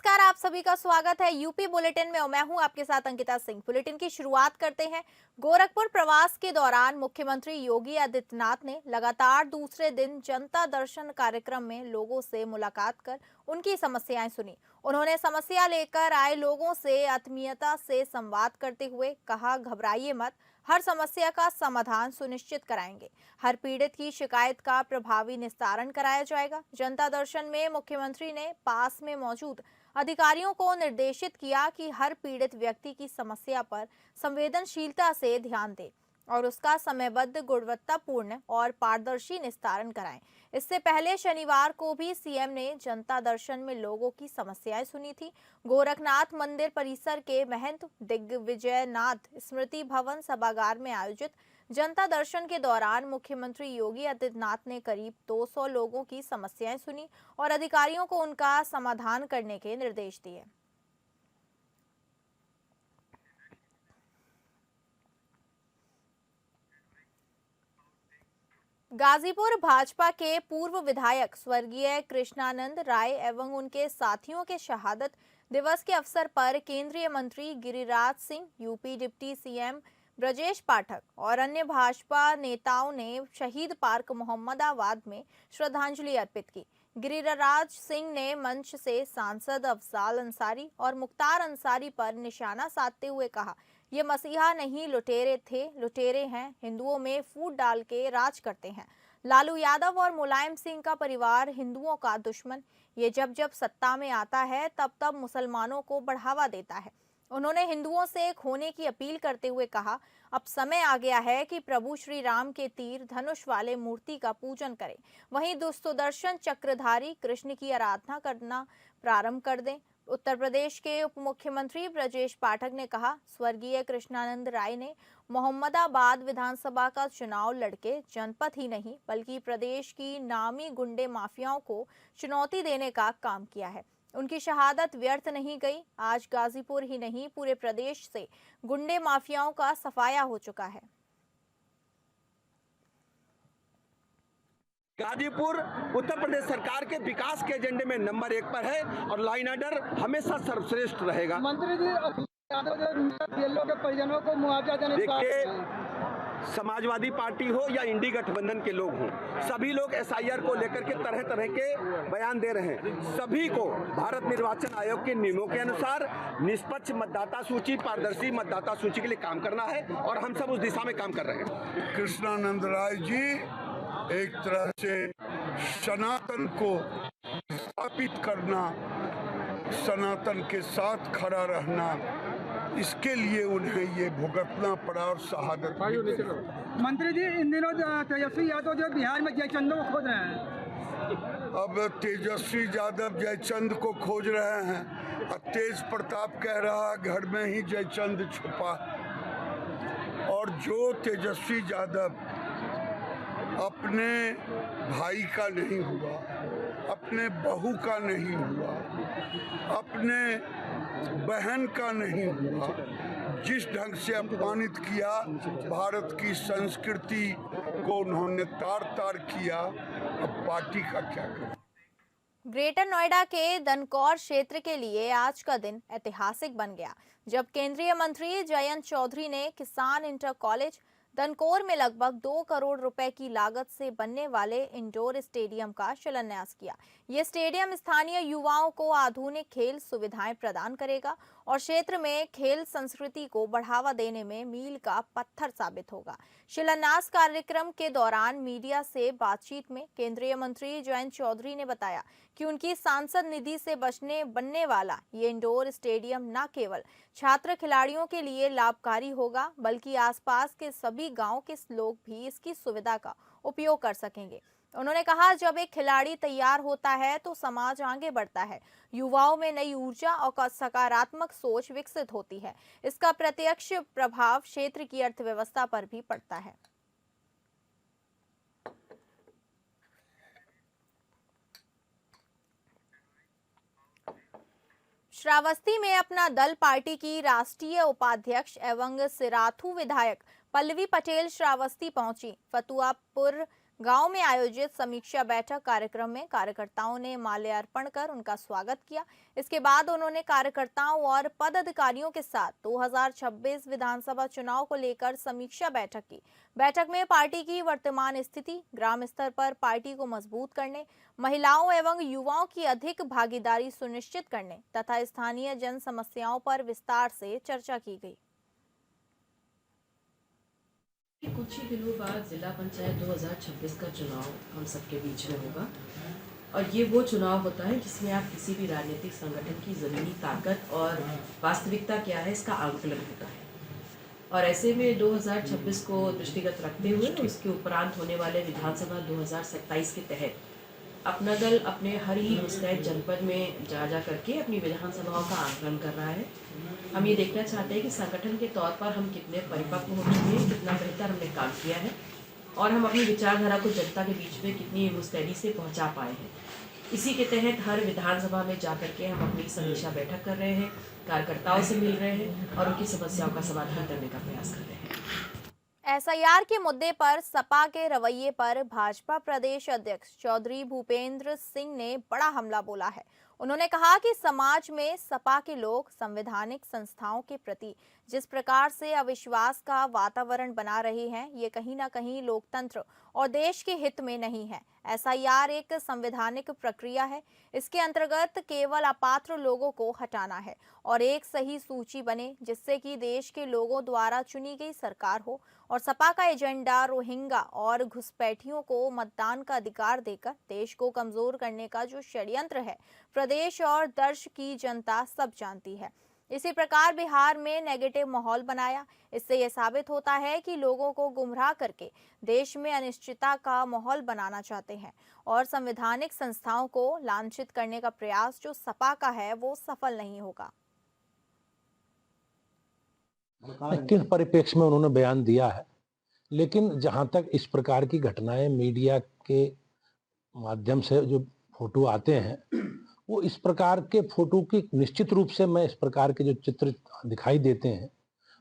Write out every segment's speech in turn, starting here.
नमस्कार, आप सभी का स्वागत है यूपी बुलेटिन में और मैं हूं आपके साथ अंकिता सिंह। बुलेटिन की शुरुआत करते हैं। गोरखपुर प्रवास के दौरान मुख्यमंत्री योगी आदित्यनाथ ने लगातार दूसरे दिन जनता दर्शन कार्यक्रम में लोगों से मुलाकात कर उनकी समस्याएं सुनी। उन्होंने समस्या लेकर आए लोगों से आत्मीयता से संवाद करते हुए कहा, घबराइए मत, हर समस्या का समाधान सुनिश्चित कराएंगे। हर पीड़ित की शिकायत का प्रभावी निस्तारण कराया जाएगा। जनता दर्शन में मुख्यमंत्री ने पास में मौजूद अधिकारियों को निर्देशित किया कि हर पीड़ित व्यक्ति की समस्या पर संवेदनशीलता से ध्यान दें और उसका समयबद्ध, गुणवत्तापूर्ण और पारदर्शी निस्तारण कराएं। इससे पहले शनिवार को भी सीएम ने जनता दर्शन में लोगों की समस्याएं सुनी थी। गोरखनाथ मंदिर परिसर के महंत दिग्विजयनाथ स्मृति भवन सभागार में आयोजित जनता दर्शन के दौरान मुख्यमंत्री योगी आदित्यनाथ ने करीब 200 लोगों की समस्याएं सुनी और अधिकारियों को उनका समाधान करने के निर्देश दिए। गाजीपुर भाजपा के पूर्व विधायक स्वर्गीय कृष्णानंद राय एवं उनके साथियों के शहादत दिवस के अवसर पर केंद्रीय मंत्री Giriraj Singh, UP deputy CM Brajesh Pathak और अन्य भाजपा नेताओं ने शहीद पार्क मोहम्मदाबाद में श्रद्धांजलि अर्पित की। गिरिराज सिंह ने मंच से सांसद अफजाल अंसारी और मुख्तार अंसारी पर निशाना साधते हुए कहा, ये मसीहा नहीं लुटेरे थे, लुटेरे हैं, हिंदुओं में फूट डाल के राज करते हैं। लालू यादव और मुलायम सिंह का परिवार हिंदुओं का दुश्मन, ये जब जब सत्ता में आता है तब तब मुसलमानों को बढ़ावा देता है। उन्होंने हिंदुओं से एक होने की अपील करते हुए कहा, अब समय आ गया है कि प्रभु श्री राम के तीर धनुष वाले मूर्ति का पूजन करें, वहीं सुदर्शन चक्रधारी कृष्ण की आराधना करना प्रारंभ कर दें। उत्तर प्रदेश के उप मुख्यमंत्री ब्रजेश पाठक ने कहा, स्वर्गीय कृष्णानंद राय ने मोहम्मदाबाद विधानसभा का चुनाव लड़के जनपद ही नहीं बल्कि प्रदेश की नामी गुंडे माफियाओं को चुनौती देने का काम किया है। उनकी शहादत व्यर्थ नहीं गई। आज गाजीपुर ही नहीं पूरे प्रदेश से गुंडे माफियाओं का सफाया हो चुका है। गाजीपुर उत्तर प्रदेश सरकार के विकास के एजेंडे में नंबर 1 पर है और लाइन ऑर्डर हमेशा सर्वश्रेष्ठ रहेगा। मंत्री जी, यादव के परिजनों को मुआवजा देने देखिए, समाजवादी पार्टी हो या इंडी गठबंधन के लोग हों, सभी लोग एसआईआर को लेकर के तरह तरह के बयान दे रहे हैं। सभी को भारत निर्वाचन आयोग के नियमों के अनुसार निष्पक्ष मतदाता सूची, पारदर्शी मतदाता सूची के लिए काम करना है और हम सब उस दिशा में काम कर रहे हैं। कृष्णानंद राय जी एक तरह से सनातन को स्थापित करना, सनातन के साथ खड़ा रहना, इसके लिए उन्हें ये भुगतना पड़ा और शहादत। मंत्री जी, इन दिनों तेजस्वी यादव जो बिहार में जयचंद को खोज रहे हैं। अब तेजस्वी यादव जयचंद को खोज रहे हैं और तेज प्रताप कह रहा घर में ही जयचंद छुपा। और जो तेजस्वी यादव अपने भाई का नहीं हुआ, अपने बहू का नहीं हुआ, अपने बहन का नहीं हुआ, जिस ढंग से अपमानित किया, भारत की संस्कृति को उन्होंने तार तार किया, अब पार्टी का क्या करें। ग्रेटर नोएडा के दनकौर क्षेत्र के लिए आज का दिन ऐतिहासिक बन गया जब केंद्रीय मंत्री जयंत चौधरी ने किसान इंटर कॉलेज दनकौर में लगभग 2 करोड़ रुपए की लागत से बनने वाले इंडोर स्टेडियम का शिलान्यास किया। ये स्टेडियम स्थानीय युवाओं को आधुनिक खेल सुविधाएं प्रदान करेगा और क्षेत्र में खेल संस्कृति को बढ़ावा देने में मील का पत्थर साबित होगा। शिलान्यास कार्यक्रम के दौरान मीडिया से बातचीत में केंद्रीय मंत्री जयंत चौधरी ने बताया कि उनकी सांसद निधि से बनने वाला ये इंडोर स्टेडियम न केवल छात्र खिलाड़ियों के लिए लाभकारी होगा बल्कि आसपास के सभी गांव के लोग भी इसकी सुविधा का उपयोग कर सकेंगे। उन्होंने कहा, जब एक खिलाड़ी तैयार होता है तो समाज आगे बढ़ता है, युवाओं में नई ऊर्जा और सकारात्मक सोच विकसित होती है। इसका प्रत्यक्ष प्रभाव क्षेत्र की अर्थव्यवस्था पर भी पड़ता है। श्रावस्ती में अपना दल पार्टी की राष्ट्रीय उपाध्यक्ष एवं सिराथू विधायक पल्लवी पटेल श्रावस्ती पहुंची। फतुआपुर गांव में आयोजित समीक्षा बैठक कार्यक्रम में कार्यकर्ताओं ने माल्यार्पण कर उनका स्वागत किया। इसके बाद उन्होंने कार्यकर्ताओं और पदाधिकारियों के साथ 2026 विधानसभा चुनाव को लेकर समीक्षा बैठक की। बैठक में पार्टी की वर्तमान स्थिति, ग्राम स्तर पर पार्टी को मजबूत करने, महिलाओं एवं युवाओं की अधिक भागीदारी सुनिश्चित करने तथा स्थानीय जन समस्याओं पर विस्तार से चर्चा की गई। कुछ ही दिनों बाद जिला पंचायत 2026 का चुनाव हम सबके बीच में होगा और ये वो चुनाव होता है जिसमें आप किसी भी राजनीतिक संगठन की ज़मीनी ताकत और वास्तविकता क्या है इसका आंकलन होता है। और ऐसे में 2026 को दृष्टिगत रखते हुए उसके उपरांत होने वाले विधानसभा 2027 के तहत अपना दल अपने हर ही मुस्तैद जनपद में जा करके अपनी विधानसभाओं का आंकलन कर रहा है। हम ये देखना चाहते हैं कि संगठन के तौर पर हम कितने परिपक्व हो चुके हैं, कितना बेहतर हमने काम किया है और हम अपनी विचारधारा को जनता के बीच में कितनी मुस्तैदी से पहुंचा पाए हैं। इसी के तहत हर विधानसभा में जा करके हम अपनी समीक्षा बैठक कर रहे हैं, कार्यकर्ताओं से मिल रहे हैं और उनकी समस्याओं का समाधान करने का प्रयास कर रहे हैं। एसआईआर के मुद्दे पर सपा के रवैये पर भाजपा प्रदेश अध्यक्ष चौधरी भूपेंद्र सिंह ने बड़ा हमला बोला है। उन्होंने कहा कि समाज में सपा के लोग संवैधानिक संस्थाओं के प्रति जिस प्रकार से अविश्वास का वातावरण बना रहे हैं, ये कहीं ना कहीं लोकतंत्र और देश के हित में नहीं है। एसआईआर एक संवैधानिक प्रक्रिया है। इसके अंतर्गत केवल अपात्र लोगों को हटाना है और एक सही सूची बने जिससे कि देश के लोगों द्वारा चुनी गई सरकार हो। और सपा का एजेंडा रोहिंग्या और घुसपैठियों को मतदान का अधिकार देकर देश को कमजोर करने का जो षड्यंत्र है, प्रदेश और देश की जनता सब जानती है। इसी प्रकार बिहार में नेगेटिव माहौल बनाया। इससे यह साबित होता है कि लोगों को गुमराह करके देश में अनिश्चितता का माहौल बनाना चाहते हैं और संवैधानिक संस्थाओं को लांछित करने का प्रयास जो सपा का है वो सफल नहीं होगा। किस परिप्रेक्ष्य में उन्होंने बयान दिया है, लेकिन जहां तक इस प्रकार की घटनाएं मीडिया के माध्यम से जो फोटो आते हैं, वो इस प्रकार के फोटो की निश्चित रूप से मैं इस प्रकार के जो चित्र दिखाई देते हैं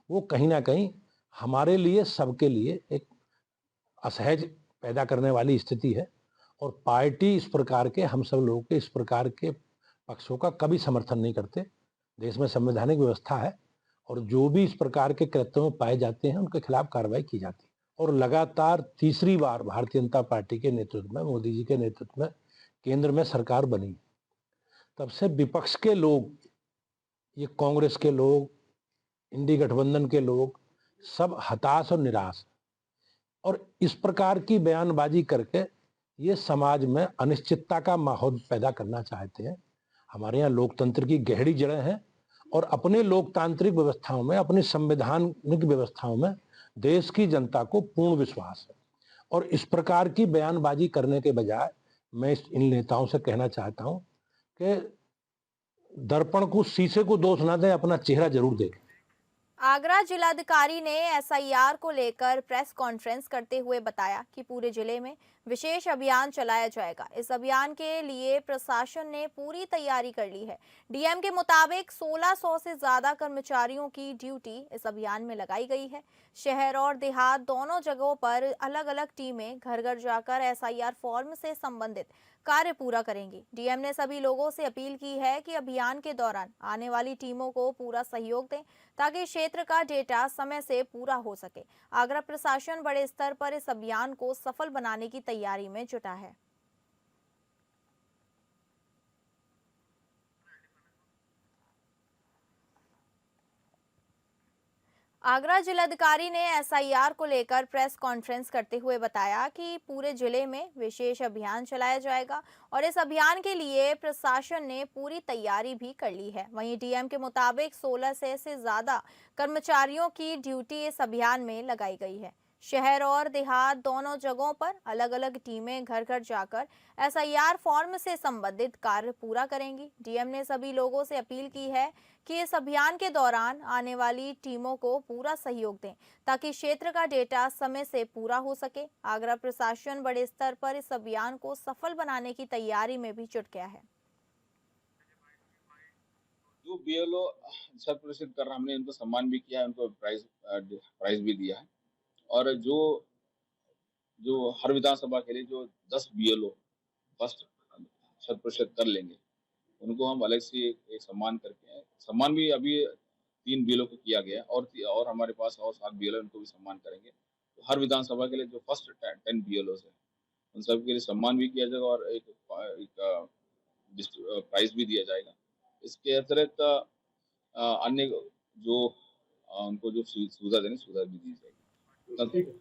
वो कहीं ना कहीं हमारे लिए, सबके लिए एक असहज पैदा करने वाली स्थिति है। और पार्टी इस प्रकार के, हम सब लोगों के इस प्रकार के पक्षों का कभी समर्थन नहीं करते। देश में संवैधानिक व्यवस्था है और जो भी इस प्रकार के कृत्यों में पाए जाते हैं उनके खिलाफ कार्रवाई की जाती है। और लगातार तीसरी बार भारतीय जनता पार्टी के नेतृत्व में, मोदी जी के नेतृत्व में केंद्र में सरकार बनी, तब से विपक्ष के लोग, ये कांग्रेस के लोग, इंडी गठबंधन के लोग सब हताश और निराश और इस प्रकार की बयानबाजी करके ये समाज में अनिश्चितता का माहौल पैदा करना चाहते हैं। हमारे यहाँ लोकतंत्र की गहरी जड़ें हैं और अपने लोकतांत्रिक व्यवस्थाओं में, अपनी संवैधानिक व्यवस्थाओं में देश की जनता को पूर्ण विश्वास है। और इस प्रकार की बयानबाजी करने के बजाय मैं इन नेताओं से कहना चाहता हूं कि दर्पण को, शीशे को दोष ना दें, अपना चेहरा जरूर देखें। आगरा जिलाधिकारी ने एसआईआर को लेकर प्रेस कॉन्फ्रेंस करते हुए बताया कि पूरे जिले में विशेष अभियान चलाया जाएगा। इस अभियान के लिए प्रशासन ने पूरी तैयारी कर ली है। डीएम के मुताबिक 1600 से ज्यादा कर्मचारियों की ड्यूटी इस अभियान में लगाई गई है। शहर और देहात दोनों जगहों पर अलग अलग टीमें घर घर जाकर एसआईआर फॉर्म से संबंधित कार्य पूरा करेंगी। डीएम ने सभी लोगों से अपील की है कि अभियान के दौरान आने वाली टीमों को पूरा सहयोग दें ताकि क्षेत्र का डेटा समय से पूरा हो सके। आगरा प्रशासन बड़े स्तर पर इस अभियान को सफल बनाने की तैयारी में जुटा है। आगरा जिलाधिकारी ने एसआईआर को लेकर प्रेस कॉन्फ्रेंस करते हुए बताया कि पूरे जिले में विशेष अभियान चलाया जाएगा और इस अभियान के लिए प्रशासन ने पूरी तैयारी भी कर ली है। वहीं डीएम के मुताबिक 1600 से ज्यादा कर्मचारियों की ड्यूटी इस अभियान में लगाई गई है। शहर और देहात दोनों जगहों पर अलग अलग टीमें घर घर जाकर एसआईआर फॉर्म से संबंधित कार्य पूरा करेंगी। डीएम ने सभी लोगों से अपील की है कि इस अभियान के दौरान आने वाली टीमों को पूरा सहयोग दें ताकि क्षेत्र का डेटा समय से पूरा हो सके। आगरा प्रशासन बड़े स्तर पर इस अभियान को सफल बनाने की तैयारी में भी जुट गया है। जो बीएलओ शत प्रतिशत कर रहा, हमने इनको सम्मान भी किया है, उनको प्राइज भी दिया है। और जो जो हर विधानसभा के लिए जो 10 बीएलओ फर्स्ट शत प्रतिशत कर लेंगे, उनको हम अलग से एक सम्मान करके, सम्मान भी अभी 3 बीएलओ को किया गया और हमारे पास और 7 बीएलओ, उनको भी सम्मान करेंगे। तो हर विधानसभा के लिए जो फर्स्ट 10 बीएलओ है, उन सब के लिए सम्मान भी किया जाएगा और एक प्राइज भी दिया जाएगा। इसके अतिरिक्त अन्य जो उनको जो सुविधा देनी, सुविधा भी दी जाएगी।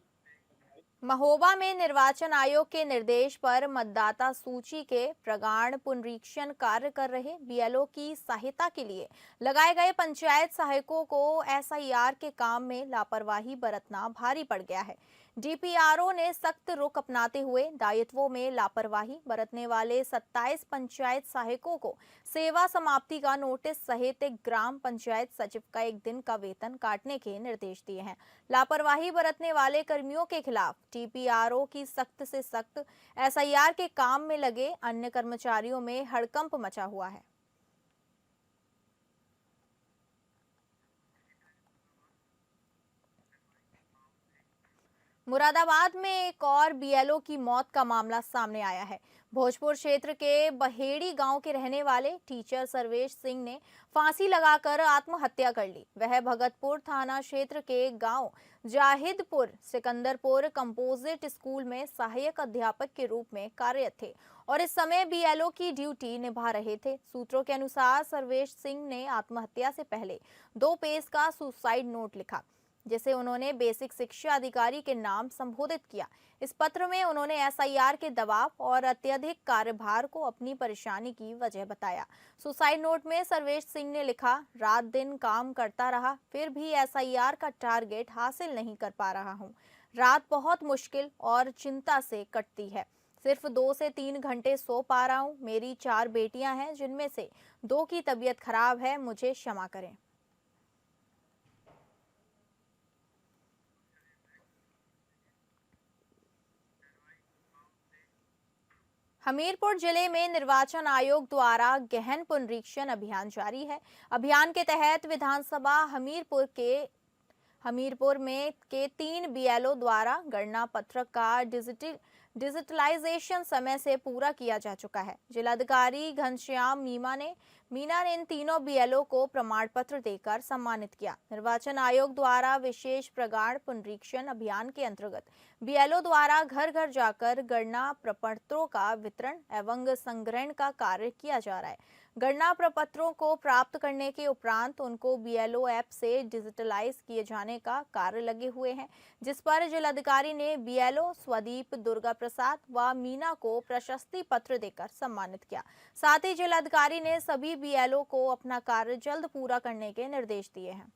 महोबा में निर्वाचन आयोग के निर्देश पर मतदाता सूची के प्रगाढ़ पुनरीक्षण कार्य कर रहे बीएलओ की सहायता के लिए लगाए गए पंचायत सहायकों को एसआईआर के काम में लापरवाही बरतना भारी पड़ गया है। डीपीआरओ ने सख्त रुख अपनाते हुए दायित्वों में लापरवाही बरतने वाले 27 पंचायत सहायकों को सेवा समाप्ति का नोटिस सहित एक ग्राम पंचायत सचिव का 1 दिन का वेतन काटने के निर्देश दिए हैं। लापरवाही बरतने वाले कर्मियों के खिलाफ डीपीआरओ की सख्त से सख्त एसआईआर के काम में लगे अन्य कर्मचारियों में हड़कंप मचा हुआ है। मुरादाबाद में एक और बीएलओ की मौत का मामला सामने आया है। भोजपुर क्षेत्र के बहेड़ी गांव के रहने वाले टीचर सर्वेश सिंह ने फांसी लगाकर आत्महत्या कर ली। वह भगतपुर थाना क्षेत्र के गांव जाहिदपुर सिकंदरपुर कंपोजिट स्कूल में सहायक अध्यापक के रूप में कार्यरत थे और इस समय बीएलओ की ड्यूटी निभा रहे थे। सूत्रों के अनुसार सर्वेश सिंह ने आत्महत्या से पहले 2 पेज का सुसाइड नोट लिखा, जिसे उन्होंने बेसिक शिक्षा अधिकारी के नाम संबोधित किया। इस पत्र में उन्होंने एसआईआर के दबाव और अत्यधिक कार्यभार को अपनी परेशानी की वजह बताया। सुसाइड नोट में सर्वेश सिंह ने लिखा, रात दिन काम करता रहा, फिर भी एसआईआर का टारगेट हासिल नहीं कर पा रहा हूँ। रात बहुत मुश्किल और चिंता से कटती है। सिर्फ 2 से 3 घंटे सो पा रहा हूँ। मेरी 4 बेटियां हैं, जिनमें से 2 की तबीयत खराब है। मुझे क्षमा करें। हमीरपुर जिले में निर्वाचन आयोग द्वारा गहन पुनरीक्षण अभियान जारी है। अभियान के तहत विधानसभा हमीरपुर में के 3 बीएलओ द्वारा गणना पत्रक का डिजिटलाइजेशन समय से पूरा किया जा चुका है। जिलाधिकारी घनश्याम मीना ने इन तीनों बीएलओ को प्रमाण पत्र देकर सम्मानित किया। निर्वाचन आयोग द्वारा विशेष प्रगाढ़ पुनरीक्षण अभियान के अंतर्गत बीएलओ द्वारा घर घर जाकर गणना प्रपत्रों का वितरण एवं संग्रहण का कार्य किया जा रहा है। गणना प्रपत्रों को प्राप्त करने के उपरांत उनको बीएलओ ऐप से डिजिटलाइज किए जाने का कार्य लगे हुए हैं, जिस पर जिलाधिकारी ने बीएलओ स्वदीप दुर्गा प्रसाद व मीना को प्रशस्ति पत्र देकर सम्मानित किया। साथ ही जिलाधिकारी ने सभी बीएलओ को अपना कार्य जल्द पूरा करने के निर्देश दिए हैं।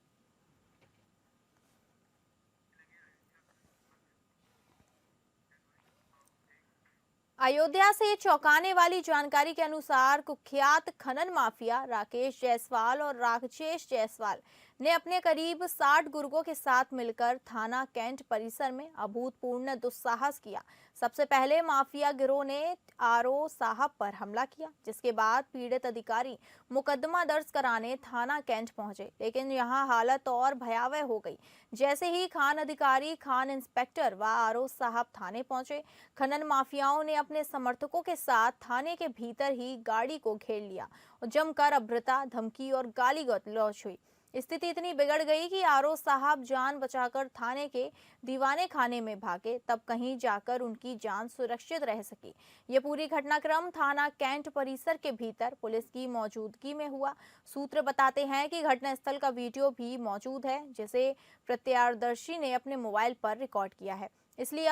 अयोध्या से चौंकाने वाली जानकारी के अनुसार कुख्यात खनन माफिया राकेश जायसवाल और राकेश जायसवाल ने अपने करीब 60 गुर्गों के साथ मिलकर थाना कैंट परिसर में अभूतपूर्व दुस्साहस किया। सबसे पहले माफिया गिरोह ने आरओ साहब पर हमला किया, जिसके बाद पीड़ित अधिकारी मुकदमा दर्ज कराने थाना कैंट पहुंचे, लेकिन यहां हालत और भयावह हो गई। जैसे ही खान अधिकारी, खान इंस्पेक्टर व आरओ साहब थाने पहुंचे, खनन माफियाओं ने अपने समर्थकों के साथ थाने के भीतर ही गाड़ी को घेर लिया और जमकर अभद्रता, धमकी और गाली गलौज हुई। स्थिति इतनी बिगड़ गई कि आरओ साहब जान बचाकर थाने के दीवाने खाने में भागे, तब कहीं जाकर उनकी जान सुरक्षित रह सकी। ये पूरी घटनाक्रम थाना कैंट परिसर के भीतर पुलिस की मौजूदगी में हुआ। सूत्र बताते हैं कि घटनास्थल का वीडियो भी मौजूद है, जिसे प्रत्यक्षदर्शी ने अपने मोबाइल पर रिकॉर्ड किया है। इसलिए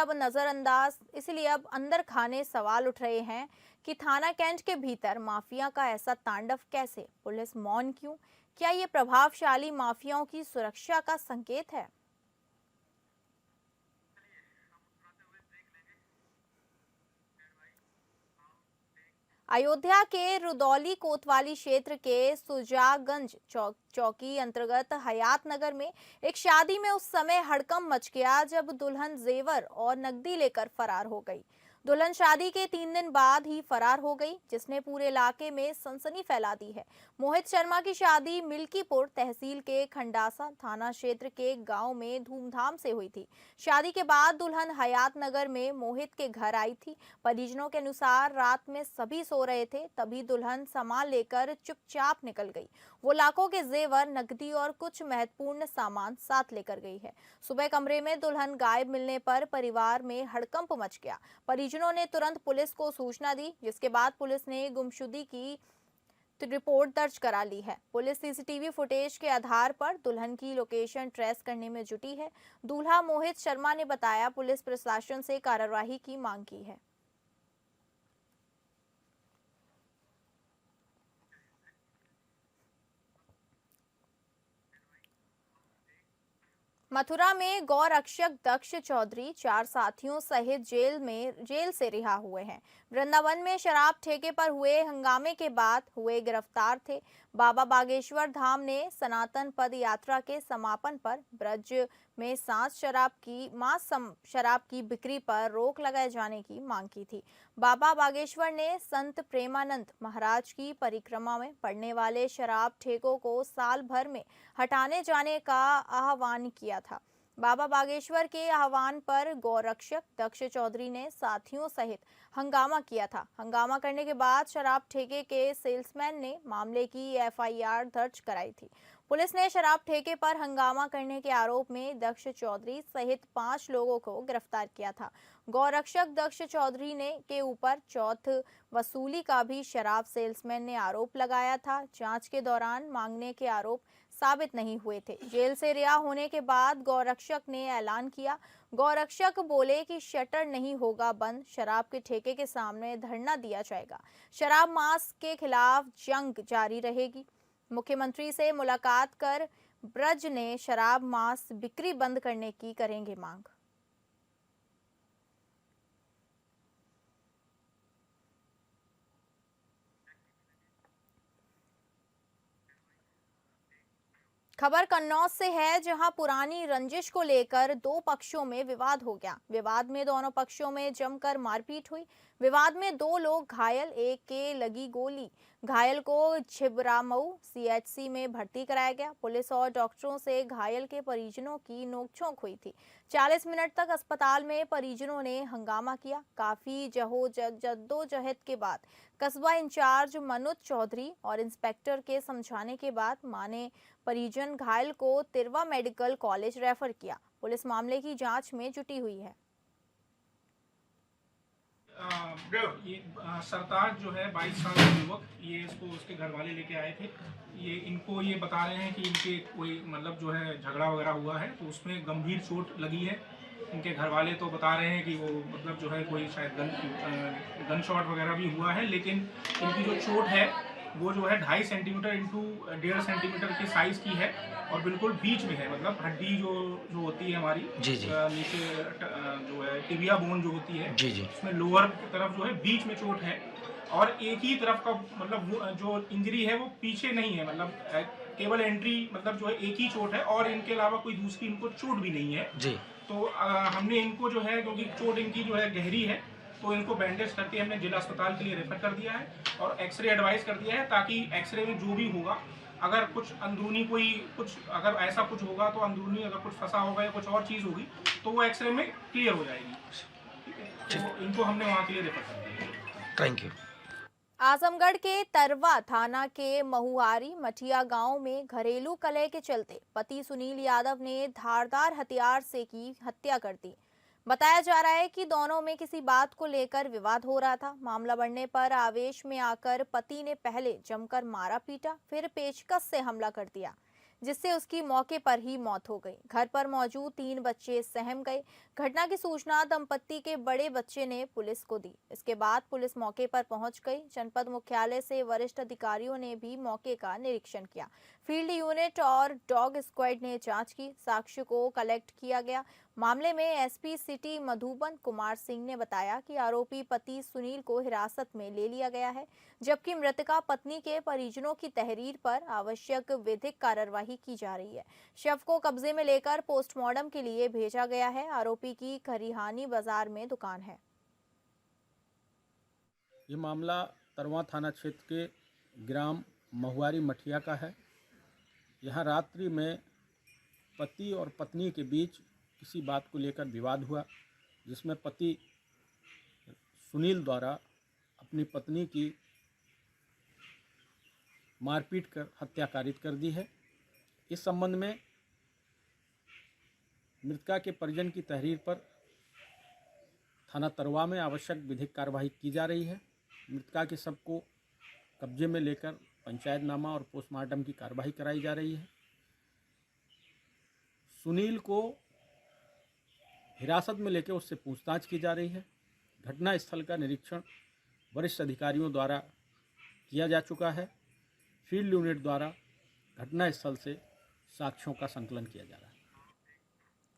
अब अंदर खाने सवाल उठ रहे हैं कि थाना कैंट के भीतर माफिया का ऐसा तांडव कैसे? पुलिस मौन क्यों? क्या ये प्रभावशाली माफियाओं की सुरक्षा का संकेत है? अयोध्या के रुदौली कोतवाली क्षेत्र के सुजागंज चौकी अंतर्गत हयात नगर में एक शादी में उस समय हड़कंप मच गया जब दुल्हन जेवर और नकदी लेकर फरार हो गई। दुल्हन शादी के 3 दिन बाद ही फरार हो गई, जिसने पूरे इलाके में सनसनी फैला दी है। मोहित शर्मा की शादी मिल्कीपुर तहसील के खंडासा थाना क्षेत्र के गांव में धूमधाम से हुई थी। शादी के बाद दुल्हन हयात नगर में मोहित के घर आई थी। परिजनों के अनुसार रात में सभी सो रहे थे, तभी दुल्हन सामान लेकर चुपचाप निकल गई। वो लाखों के जेवर, नकदी और कुछ महत्वपूर्ण सामान साथ लेकर गई है। सुबह कमरे में दुल्हन गायब मिलने पर परिवार में हड़कंप मच गया। परिजनों ने तुरंत पुलिस को सूचना दी, जिसके बाद पुलिस ने गुमशुदगी की रिपोर्ट दर्ज करा ली है। पुलिस सीसीटीवी फुटेज के आधार पर दुल्हन की लोकेशन ट्रेस करने में जुटी है। दूल्हा मोहित शर्मा ने बताया, पुलिस प्रशासन से कार्रवाई की मांग की है। मथुरा में गौ रक्षक दक्ष चौधरी 4 साथियों सहित जेल से रिहा हुए हैं। वृंदावन में शराब ठेके पर हुए हंगामे के बाद हुए गिरफ्तार थे। बाबा बागेश्वर धाम ने सनातन पद यात्रा के समापन पर ब्रज में शराब की बिक्री पर रोक लगाए जाने की मांग की थी। बाबा बागेश्वर ने संत प्रेमानंद महाराज की परिक्रमा में पड़ने वाले शराब ठेकों को साल भर में हटाने जाने का आह्वान किया था। बाबा बागेश्वर के आह्वान पर गौरक्षक दक्ष चौधरी ने साथियों सहित हंगामा किया था। हंगामा करने के बाद शराब ठेके के सेल्समैन ने मामले की एफआईआर दर्ज कराई थी। पुलिस ने शराब ठेके पर हंगामा करने के आरोप में दक्ष चौधरी सहित 5 लोगों को गिरफ्तार किया था। गौरक्षक दक्ष चौधरी ने के ऊपर चौथ वसूली का भी शराब सेल्समैन ने आरोप लगाया था। जांच के दौरान मांगने के आरोप साबित नहीं हुए थे। जेल से रिहा होने के बाद गौरक्षक ने ऐलान किया। गौरक्षक बोले कि शटर नहीं होगा बंद, शराब के ठेके के सामने धरना दिया जाएगा। शराब मास के खिलाफ जंग जारी रहेगी। मुख्यमंत्री से मुलाकात कर ब्रज ने शराब मास बिक्री बंद करने की करेंगे मांग। खबर कन्नौज से है, जहां पुरानी रंजिश को लेकर 2 पक्षों में विवाद हो गया। विवाद में दोनों पक्षों में जमकर मारपीट हुई। विवाद में 2 लोग घायल, एक के लगी गोली। घायल को छिबरामऊ सीएचसी में भर्ती कराया गया। पुलिस और डॉक्टरों से घायल के परिजनों की नोकझोंक हुई थी। 40 मिनट तक अस्पताल में परिजनों ने हंगामा किया। काफी जद्दोजहद के बाद कस्बा इंचार्ज मनोज चौधरी और इंस्पेक्टर के समझाने के बाद माने परिजन घायल को तिरवा मेडिकल कॉलेज रेफर किया। पुलिस मामले की जांच में जुटी हुई है। ये सरताज जो है 22 साल का युवक, ये इसको उसके घर वाले लेके आए थे। ये इनको ये बता रहे हैं कि इनके कोई मतलब जो है झगड़ा वगैरह हुआ है, तो उसमें गंभीर चोट लगी है। इनके घर वाले तो बता रहे हैं कि वो मतलब जो है कोई शायद गन शॉट वगैरह भी हुआ है, लेकिन इनकी जो चोट है वो जो है 2.5 सेंटीमीटर इंटू 1.5 सेंटीमीटर के साइज की है और बिल्कुल बीच में है। मतलब हड्डी जो होती है हमारी नीचे जो है टिबिया बोन जो होती है, उसमें लोअर की तरफ जो है बीच में चोट है और एक ही तरफ का मतलब जो इंजरी है वो पीछे नहीं है, मतलब केवल एंट्री मतलब जो है एक ही चोट है और इनके अलावा कोई दूसरी इनको चोट भी नहीं है जी। तो हमने इनको जो है, क्योंकि चोट इनकी जो है गहरी है, तो इनको बैंडेज करके हमने जिला अस्पताल के लिए रेफर कर दिया है और एक्सरे एडवाइस कर दिया है, ताकि एक्सरे में जो भी होगा, अगर कुछ अंदरूनी अगर ऐसा कुछ होगा तो अंदरूनी अगर कुछ फंसा होगा या कुछ और चीज़ होगी तो वो एक्सरे में क्लियर हो जाएगी। तो इनको हमने वहाँ के लिए रेफर कर दिया। Thank you. आजमगढ़ के तरवा थाना के महुआरी मठिया गांव में घरेलू कलह के चलते पति सुनील यादव ने धारदार हथियार से की हत्या कर दी। बताया जा रहा है कि दोनों में किसी बात को लेकर विवाद हो रहा था। मामला बढ़ने पर आवेश में आकर पति ने पहले जमकर मारा पीटा, फिर पेचकस से हमला कर दिया, जिससे उसकी मौके पर ही मौत हो गई। घर पर मौजूद 3 बच्चे सहम गए। घटना की सूचना दंपत्ति के बड़े बच्चे ने पुलिस को दी। इसके बाद पुलिस मौके पर पहुंच गई। जनपद मुख्यालय से वरिष्ठ अधिकारियों ने भी मौके का निरीक्षण किया। फील्ड यूनिट और डॉग स्क्वाड ने जांच की। साक्ष्य को कलेक्ट किया गया। मामले में एसपी सिटी मधुबन कुमार सिंह ने बताया कि आरोपी पति सुनील को हिरासत में ले लिया गया है, जबकि मृतका पत्नी के परिजनों की तहरीर पर आवश्यक विधिक कार्यवाही की जा रही है। शव को कब्जे में लेकर पोस्टमार्टम के लिए भेजा गया है। आरोपी की खरिहानी बाजार में दुकान है। ये मामला तरवा थाना क्षेत्र के ग्राम महुआरी मठिया का है। यहाँ रात्रि में पति और पत्नी के बीच किसी बात को लेकर विवाद हुआ, जिसमें पति सुनील द्वारा अपनी पत्नी की मारपीट कर हत्या कारित कर दी है। इस संबंध में मृतका के परिजन की तहरीर पर थाना तरवा में आवश्यक विधिक कार्यवाही की जा रही है। मृतका के शव को कब्जे में लेकर पंचायतनामा और पोस्टमार्टम की कार्यवाही कराई जा रही है। सुनील को हिरासत में लेकर उससे पूछताछ की जा रही है। घटना स्थल का निरीक्षण वरिष्ठ अधिकारियों द्वारा किया जा चुका है। फील्ड यूनिट द्वारा घटना स्थल से साक्ष्यों का संकलन किया जा रहा है।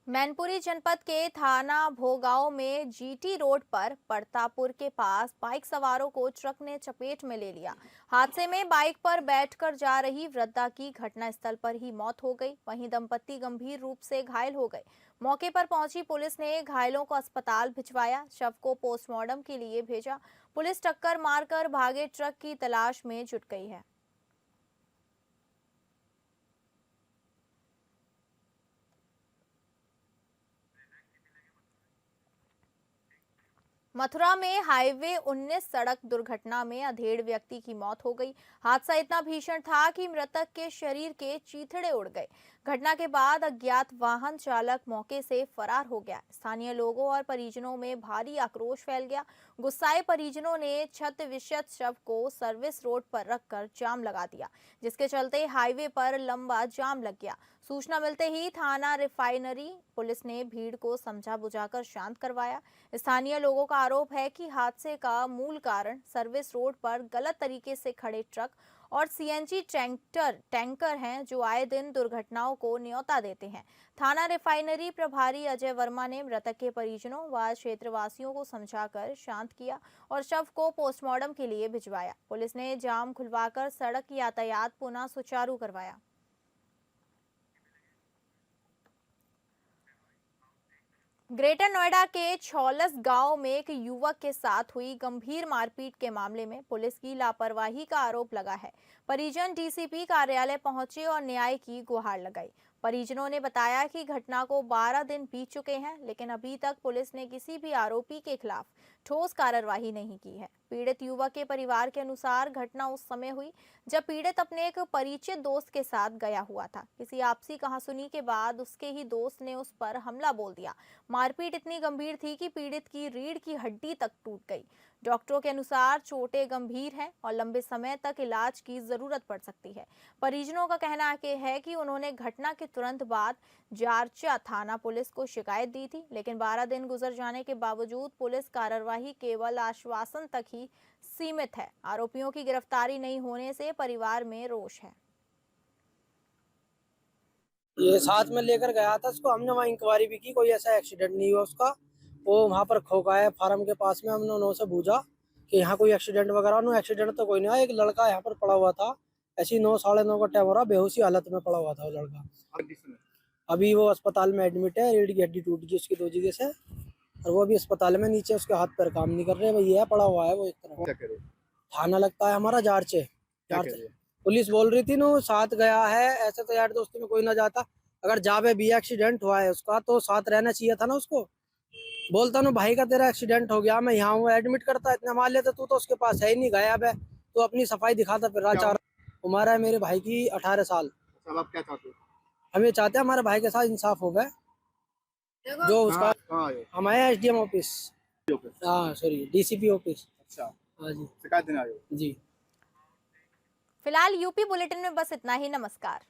मैनपुरी जनपद के थाना भोगांव में जीटी रोड पर परतापुर के पास बाइक सवारों को ट्रक ने चपेट में ले लिया। हादसे में बाइक पर बैठकर जा रही वृद्धा की घटनास्थल पर ही मौत हो गई। वहीं दंपत्ति गंभीर रूप से घायल हो गए। मौके पर पहुंची पुलिस ने घायलों को अस्पताल भिजवाया, शव को पोस्टमार्टम के लिए भेजा। पुलिस टक्कर मारकर भागे ट्रक की तलाश में जुट गई है। मथुरा में हाईवे 19 सड़क दुर्घटना में अधेड़ व्यक्ति की मौत हो गई। हादसा इतना भीषण था कि मृतक के शरीर के चीथड़े उड़ गए। घटना के बाद अज्ञात वाहन चालक मौके से फरार हो गया। स्थानीय लोगों और परिजनों में भारी आक्रोश फैल गया। गुस्साए परिजनों ने क्षत विक्षत शव को सर्विस रोड पर रखकर जाम लगा दिया, जिसके चलते हाईवे पर लंबा जाम लग गया। सूचना मिलते ही थाना रिफाइनरी पुलिस ने भीड़ को समझा बुझाकर शांत करवाया। स्थानीय लोगों का आरोप है कि हादसे का मूल कारण सर्विस रोड पर गलत तरीके से खड़े ट्रक और सीएनजी टैंकर हैं, जो आए दिन दुर्घटनाओं को न्योता देते हैं। थाना रिफाइनरी प्रभारी अजय वर्मा ने मृतक के परिजनों व क्षेत्रवासियों को समझाकर शांत किया और शव को पोस्टमार्टम के लिए भिजवाया। पुलिस ने जाम खुलवाकर सड़क यातायात पुनः सुचारू करवाया। ग्रेटर नोएडा के छौलस गांव में एक युवक के साथ हुई गंभीर मारपीट के मामले में पुलिस की लापरवाही का आरोप लगा है। परिजन डीसीपी कार्यालय पहुंचे और न्याय की गुहार लगाई। परिजनों ने बताया कि घटना को 12 दिन बीत चुके हैं, लेकिन अभी तक पुलिस ने किसी भी आरोपी के खिलाफ ठोस कार्रवाई नहीं की है। पीड़ित युवक के परिवार के अनुसार घटना उस समय हुई जब पीड़ित अपने एक परिचित दोस्त के साथ गया हुआ था। किसी आपसी कहासुनी के बाद उसके ही दोस्त ने उस पर हमला बोल दिया। मारपीट इतनी गंभीर थी कि पीड़ित की रीढ़ की हड्डी तक टूट गई। डॉक्टरों के अनुसार चोटें गंभीर हैं और लंबे समय तक इलाज की जरूरत पड़ सकती है। परिजनों का कहना है कि उन्होंने घटना के तुरंत बाद जारचा थाना पुलिस को शिकायत दी थी, लेकिन 12 दिन गुजर जाने के बावजूद पुलिस कार्रवाई केवल आश्वासन तक ही सीमित है। आरोपियों की गिरफ्तारी नहीं होने से परिवार में रोष है। ये साथ में लेकर गया था उसको, हमने वहाँ इंक्वायरी भी की, कोई ऐसा एक्सीडेंट नहीं हुआ उसका। वो वहाँ पर खोका है फार्म के पास में, हमने उन्होंने पूछा कि यहाँ कोई एक्सीडेंट वगैरह। नो एक्सीडेंट तो कोई नहीं हुआ। एक लड़का यहाँ पर पड़ा हुआ था, ऐसी 9 साढ़े 9 का टाइम हो रहा, बेहोशी हालत में पड़ा हुआ था वो लड़का। अभी वो अस्पताल में एडमिट है, रीढ़ की हड्डी टूट गई उसकी 2 जगह से, और वो भी अस्पताल में नीचे उसके हाथ पैर काम नहीं कर रहे। वही है पड़ा हुआ है वो एक तरह। थाना लगता है हमारा जारचे। पुलिस बोल रही थी नो साथ गया है, ऐसे तो यार दोस्ती में कोई ना जाता। अगर जावे भी एक्सीडेंट हुआ है उसका तो साथ रहना चाहिए था ना उसको। बोलता नो भाई का तेरा एक्सीडेंट हो गया, मैं यहाँ हूँ, एडमिट करता, इतना मान लेता। तू तो उसके पास है ही नहीं, गायब है। तो अपनी सफाई दिखाता फिर रहा। उम्र है मेरे भाई की 18 साल। आप क्या चाहते हो? हम ये चाहते हैं हमारे भाई के साथ इंसाफ हो गए। जो उसका हम आए एसडीएम ऑफिस, हाँ सॉरी डीसीपी ऑफिस। अच्छा, हाँ जी, शिकायत देने आए हो? जी। फिलहाल यूपी बुलेटिन में बस इतना ही। नमस्कार।